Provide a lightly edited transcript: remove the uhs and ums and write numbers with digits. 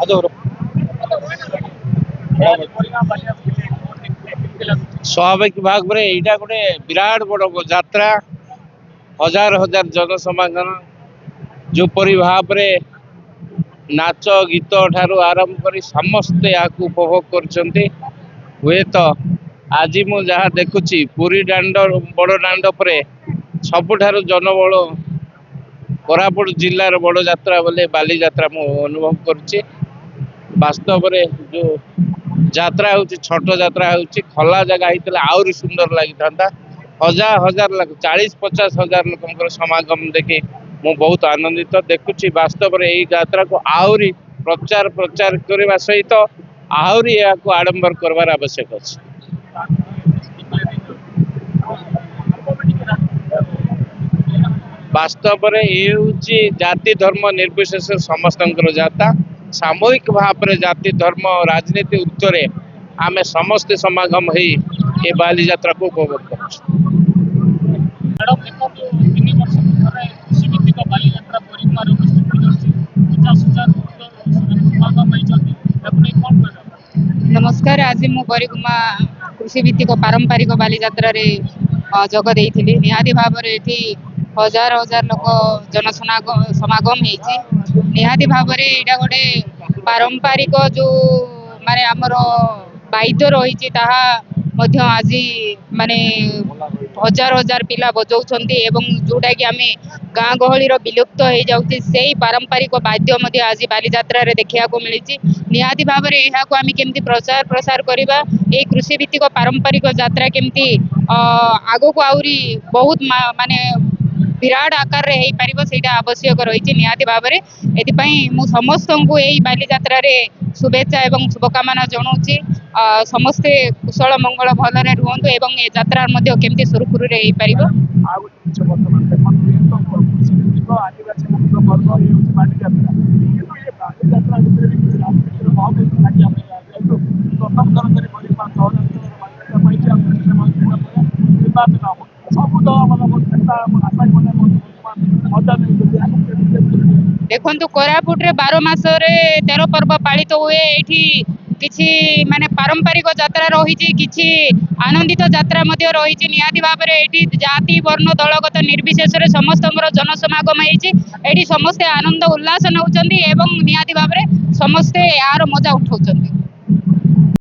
ಅದು ସ୍ୱାଭାବିକ ଭାବରେ ଏଇଟା ଗୋଟେ ବିରାଟ ବଡ ଯାତ୍ରା। ହଜାର ହଜାର ଜନସମାଗମ ଯେପରି ଭାବରେ ନାଚ ଗୀତ ଠାରୁ ଆରମ୍ଭ କରି ସମସ୍ତେ ଏହାକୁ ଉପଭୋଗ କରୁଛନ୍ତି। ହୁଏତ ଆଜି ମୁଁ ଯାହା ଦେଖୁଛି ପୁରୀ ଦାଣ୍ଡ ବଡ ଦାଣ୍ଡ ପରେ ସବୁଠାରୁ ଜନବହୁଳ କୋରାପୁଟ ଜିଲ୍ଲାର ବଡ ଯାତ୍ରା ବୋଲି ବାଲିଯାତ୍ରା ମୁଁ ଅନୁଭବ କରୁଛି। ବାସ୍ତବରେ ଯୋଉ ଯାତ୍ରା ହଉଛି ଛୋଟ ଯାତ୍ରା ହଉଛି, ଖୋଲା ଜାଗା ହେଇଥିଲେ ଆହୁରି ସୁନ୍ଦର ଲାଗିଥାନ୍ତା। ହଜାର ହଜାର 40-50 ହଜାର ଲୋକଙ୍କର ସମାଗମ ଦେଖି ମୁଁ ବହୁତ ଆନନ୍ଦିତ। ଦେଖୁଛି ବାସ୍ତବରେ ଏଇ ଯାତ୍ରାକୁ ଆହୁରି ପ୍ରଚାର କରିବା ସହିତ ଆହୁରି ଏହାକୁ ଆଡମ୍ବର କରିବାର ଆବଶ୍ୟକ ଅଛି। ବାସ୍ତବରେ ଏ ହେଉଛି ଜାତି ଧର୍ମ ନିର୍ବିଶେଷ ସମସ୍ତଙ୍କର ଯାତ୍ରା। ସାମୂହିକ ଭାବରେ ଜାତି ଧର୍ମ ରାଜନୀତି ଉର୍ଦ୍ଧ୍ୱରେ ଆମେ ସମସ୍ତେ ସମାଗମ ହେଇ ଏ ବାଲିଯାତ୍ରାକୁ ଉପଭୋଗ କରୁଛୁ। ନମସ୍କାର, ଆଜି ମୁଁ ବରିଗୁମା କୃଷି ଭିତ୍ତିକ ପାରମ୍ପରିକ ବାଲିଯାତ୍ରାରେ ଯୋଗ ଦେଇଥିଲି। ନିହାତି ଭାବରେ ଏଠି ହଜାର ହଜାର ଲୋକ ସମାଗମ ହେଇଛି। ନିହାତି ଭାବରେ ଏଇଟା ଗୋଟେ ପାରମ୍ପରିକ ଯୋଉ ମାନେ ଆମର ବାଦ୍ୟ ରହିଛି ତାହା ମଧ୍ୟ ଆଜି ମାନେ ହଜାର ହଜାର ପିଲା ବଜାଉଛନ୍ତି ଏବଂ ଯୋଉଟା କି ଆମେ ଗାଁ ଗହଳିର ବିଲୁପ୍ତ ହେଇଯାଉଛି ସେଇ ପାରମ୍ପରିକ ବାଦ୍ୟ ମଧ୍ୟ ଆଜି ବାଲିଯାତ୍ରାରେ ଦେଖିବାକୁ ମିଳିଛି। ନିହାତି ଭାବରେ ଏହାକୁ ଆମେ କେମିତି ପ୍ରସାର କରିବା, ଏଇ କୃଷି ଭିତ୍ତିକ ପାରମ୍ପରିକ ଯାତ୍ରା କେମିତି ଆଗକୁ ଆହୁରି ବହୁତ ମାନେ ବିରାଟ ଆକାରରେ ହେଇପାରିବ ସେଇଟା ଆବଶ୍ୟକ ରହିଛି। ନିହାତି ଭାବରେ ଏଥିପାଇଁ ମୁଁ ସମସ୍ତଙ୍କୁ ଏଇ ବାଲିଯାତ୍ରାରେ ଶୁଭେଚ୍ଛା ଏବଂ ଶୁଭକାମନା ଜଣାଉଛି। ସମସ୍ତେ କୁଶଳ ମଙ୍ଗଳ ଭଲରେ ରୁହନ୍ତୁ ଏବଂ ଏ ଯାତ୍ରା ମଧ୍ୟ କେମିତି ସୁରୁଖୁରୁରେ ହେଇପାରିବ। ଦେଖନ୍ତୁ, କୋରାପୁଟରେ 12 ମାସରେ 13 ପର୍ବ ପାଳିତ ହୁଏ। ଏଇଠି କିଛି ମାନେ ପାରମ୍ପରିକ ଯାତ୍ରା ରହିଛି, କିଛି ଆନନ୍ଦିତ ଯାତ୍ରା ମଧ୍ୟ ରହିଛି। ନିହାତି ଭାବରେ ଏଇଠି ଜାତି ବର୍ଣ୍ଣ ଦଳଗତ ନିର୍ବିଶେଷରେ ସମସ୍ତଙ୍କର ଜନସମାଗମ ହେଇଛି। ଏଠି ସମସ୍ତେ ଆନନ୍ଦ ଉଲ୍ଲାସ ନେଉଛନ୍ତି ଏବଂ ନିହାତି ଭାବରେ ସମସ୍ତେ ଏହାର ମଜା ଉଠାଉଛନ୍ତି।